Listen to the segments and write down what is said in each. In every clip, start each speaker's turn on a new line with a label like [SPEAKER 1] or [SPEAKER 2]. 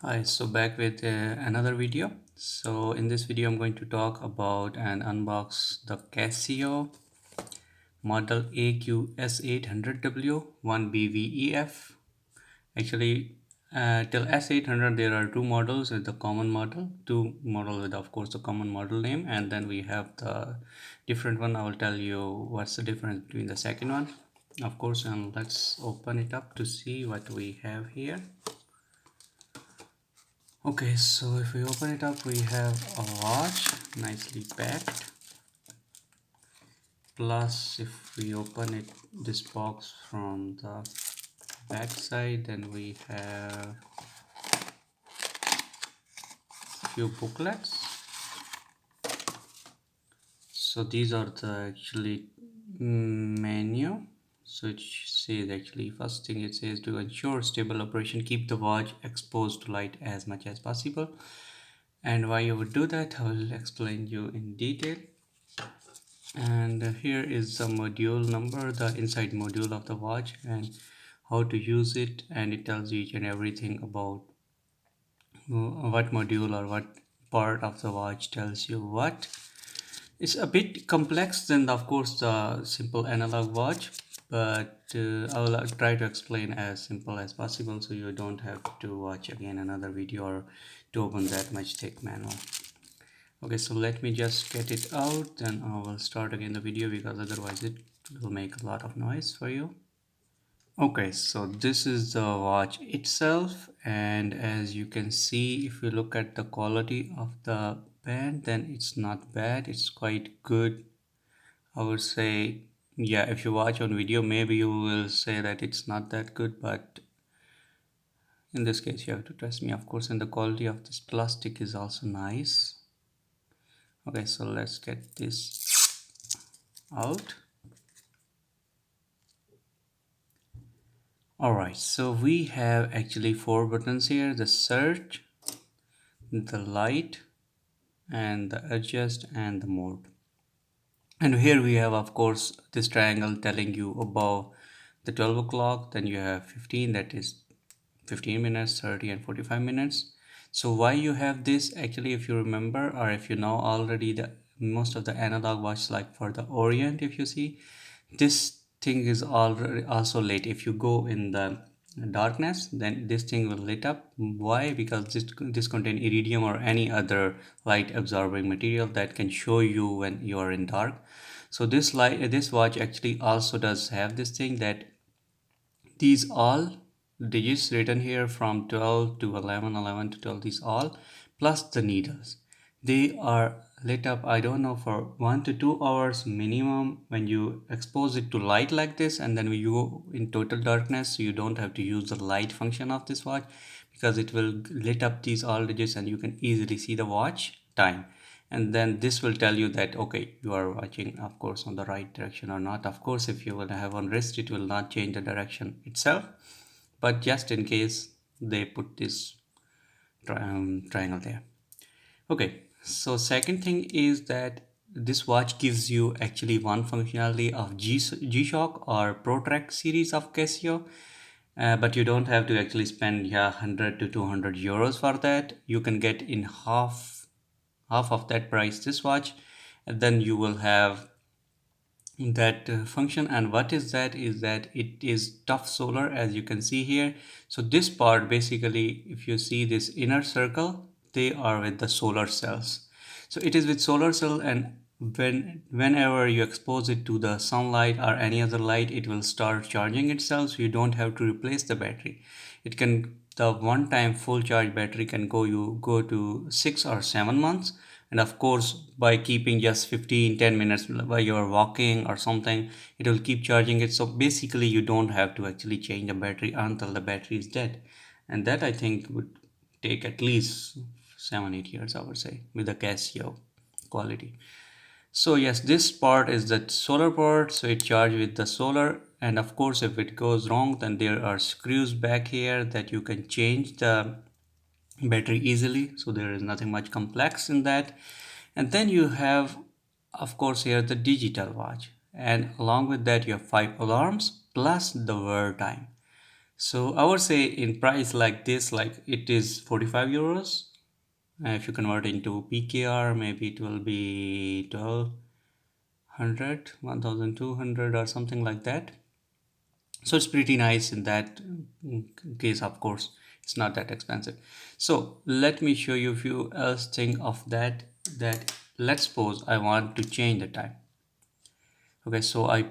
[SPEAKER 1] Hi, so back with another video. So in this video, I'm going to talk about and unbox the Casio model AQ-S800W 1BVEF. Actually, till S800 there are two models with the common model, two model with of course the common model name, and then we have the different one. I will tell you what's the difference between the second one, of course, and let's open it up to see what we have here. Okay, so if we open it up, we have a watch nicely packed. Plus, if we open it, this box from the back side, then we have a few booklets. So these are the actually menu. So it says actually first thing it says to ensure stable operation, keep the watch exposed to light as much as possible. And why you would do that, I will explain you in detail. And here is the module number, the inside module of the watch, and how to use it, and it tells you each and everything about what module or what part of the watch tells you what. It's a bit complex than of course the simple analog watch, but I will try to explain as simple as possible so you don't have to watch again another video or to open that much thick manual. Okay, so let me just get it out, then I will start again the video because otherwise it will make a lot of noise for you. Okay, so this is the watch itself, and as you can see, if you look at the quality of the band, then it's not bad, it's quite good. I would say, yeah, if you watch on video, maybe you will say that it's not that good, but in this case, you have to trust me, of course, and the quality of this plastic is also nice. Okay, so let's get this out. Alright, so we have actually four buttons here: the search, the light, and the adjust, and the mode. And here we have of course this triangle telling you above the 12 o'clock, then you have 15, that is 15 minutes, 30 and 45 minutes. So why you have this, actually, if you remember or if you know already, the most of the analog watch, like for the Orient, if you see, this thing is already also lit. If you go in the darkness, then this thing will lit up. Why? Because this contain iridium or any other light absorbing material that can show you when you are in dark. So this watch actually also does have this thing, that these all digits written here from 12 to 11, 11 to 12, these all plus the needles, they are lit up, I don't know, for 1 to 2 hours minimum when you expose it to light like this, and then when you go in total darkness, so you don't have to use the light function of this watch, because it will lit up these all digits and you can easily see the watch time. And then this will tell you that okay, you are watching of course on the right direction or not. Of course, if you will have on wrist, it will not change the direction itself, but just in case, they put this triangle there. Okay, so second thing is that this watch gives you actually one functionality of G-Shock or ProTrack series of Casio, but you don't have to actually spend 100 to 200 euros for that. You can get in half of that price this watch, and then you will have that function. And what is that? Is that it is tough solar, as you can see here. So this part, basically, if you see this inner circle, they are with the solar cells. So it is with solar cell, and whenever you expose it to the sunlight or any other light, it will start charging itself, so you don't have to replace the battery. It can, the one time full charge battery can go to 6 or 7 months. And of course, by keeping just 15-10 minutes while you're walking or something, it will keep charging it. So basically you don't have to actually change the battery until the battery is dead, and that I think would take at least 7-8 years, I would say, with the Casio quality. So yes, this part is the solar part, so it charges with the solar. And of course, if it goes wrong, then there are screws back here that you can change the battery easily, so there is nothing much complex in that. And then you have of course here the digital watch, and along with that you have 5 alarms plus the wear time. So I would say in price like this, like it is 45 euros. If you convert into PKR, maybe it will be 1200, 1200 or something like that. So it's pretty nice in that case. Of course, it's not that expensive. So let me show you a few else thing of that let's suppose I want to change the time. Okay, so I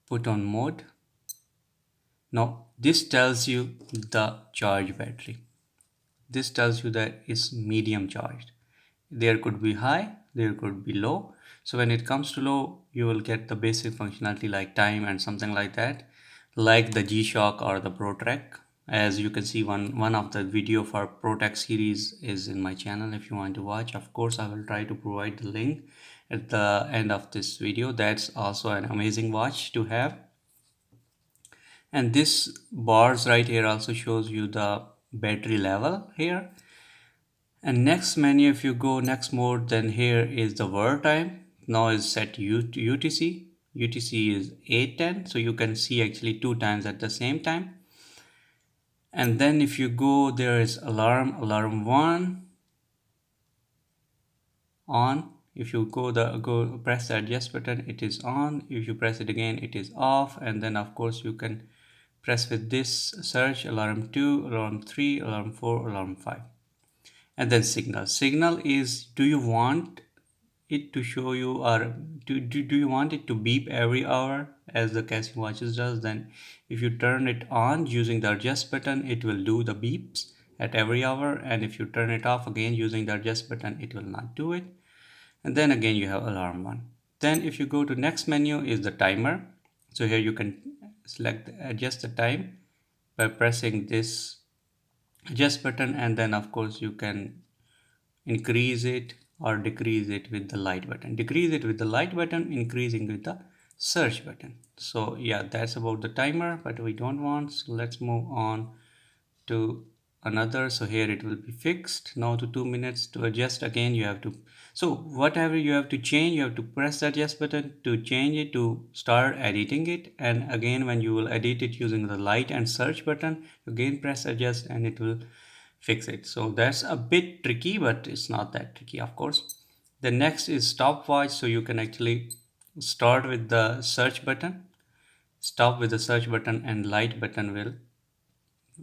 [SPEAKER 1] put on mode. Now this tells you the charge battery. This tells you that it's medium charged. There could be high, there could be low. So when it comes to low, you will get the basic functionality like time and something like that, like the G-Shock or the ProTrack. As you can see, one of the video for ProTrack series is in my channel if you want to watch. Of course, I will try to provide the link at the end of this video. That's also an amazing watch to have. And this bars right here also shows you the battery level here. And next menu, if you go next mode, then here is the world time. Now is set to UTC. UTC is 8:10, so you can see actually two times at the same time. And then if you go, there is alarm 1 on. If you go press the adjust button, it is on. If you press it again, it is off. And then of course you can press with this search alarm 2, alarm 3, alarm 4, alarm 5. And then signal is, do you want it to show you, or do you want it to beep every hour as the Casio watches does? Then if you turn it on using the adjust button, it will do the beeps at every hour, and if you turn it off again using the adjust button, it will not do it. And then again you have alarm 1. Then if you go to next menu is the timer. So here you can select adjust the time by pressing this adjust button, and then of course you can increase it or decrease it with the light button. Decrease it with the light button, increasing with the search button. So yeah, that's about the timer, but we don't want, so let's move on to another. So here it will be fixed now to 2 minutes. To adjust again you have to, so whatever you have to change, you have to press the adjust button to change it, to start editing it. And again when you will edit it using the light and search button, again press adjust and it will fix it. So that's a bit tricky, but it's not that tricky, of course. The next is stopwatch. So you can actually start with the search button, stop with the search button, and light button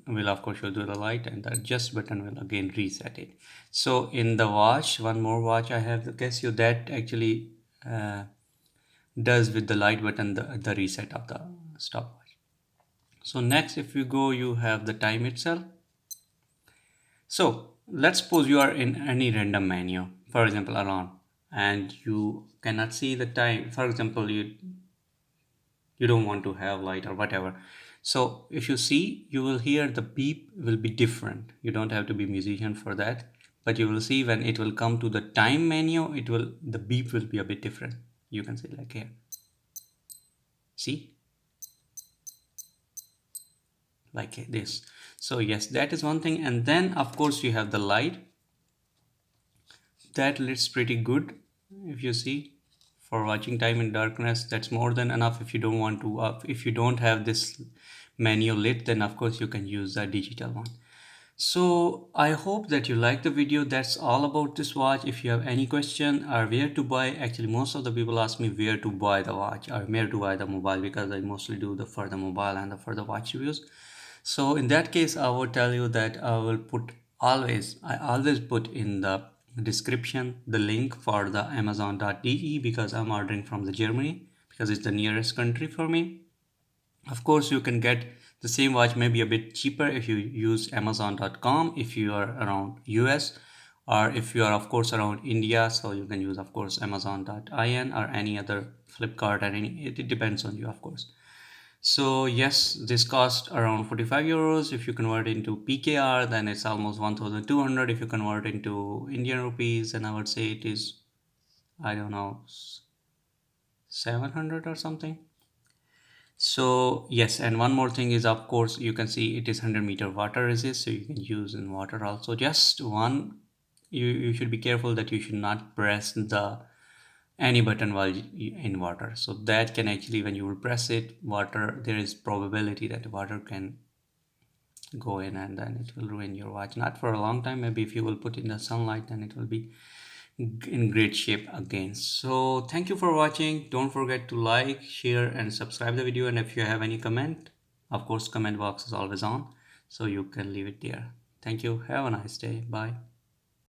[SPEAKER 1] will of course show you the light, and the adjust button will again reset it. So in the watch, one more watch I have, the Casio, that actually uh, does with the light button the reset of the stopwatch. So next, if you go, you have the time itself. So let's suppose you are in any random menu, for example, alarm, and you cannot see the time. For example, you don't want to have light or whatever. So if you see, you will hear the beep will be different. You don't have to be musician for that, but you will see when it will come to the time menu, the beep will be a bit different. You can see like here. See? Like this. So yes, that is one thing. And then of course you have the light. That looks pretty good. If you see, for watching time in darkness, that's more than enough. If you don't want to if you don't have this menu lit, then of course you can use the digital one. So I hope that you like the video. That's all about this watch. If you have any question or where to buy, actually most of the people ask me where to buy the watch or where to buy the mobile, because I mostly do the for the mobile and the for the watch reviews. So in that case, I will tell you that I always put in the description the link for the amazon.de, because I'm ordering from the Germany, because it's the nearest country for me. Of course, you can get the same watch maybe a bit cheaper if you use amazon.com if you are around US, or if you are of course around India, so you can use of course amazon.in or any other Flipkart, or any, it depends on you of course. So yes, this cost around 45 euros. If you convert into PKR, then it's almost 1200. If you convert into Indian rupees, then I would say it is, I don't know, 700 or something. So yes, and one more thing is of course you can see it is 100-meter water resist, so you can use in water also. Just one, you should be careful that you should not press the any button while in water. So that can actually, when you will press it, water, there is probability that water can go in, and then it will ruin your watch. Not for a long time. Maybe if you will put in the sunlight, then it will be in great shape again. So thank you for watching. Don't forget to like, share, and subscribe the video. And if you have any comment, of course comment box is always on, so you can leave it there. Thank you. Have a nice day. Bye.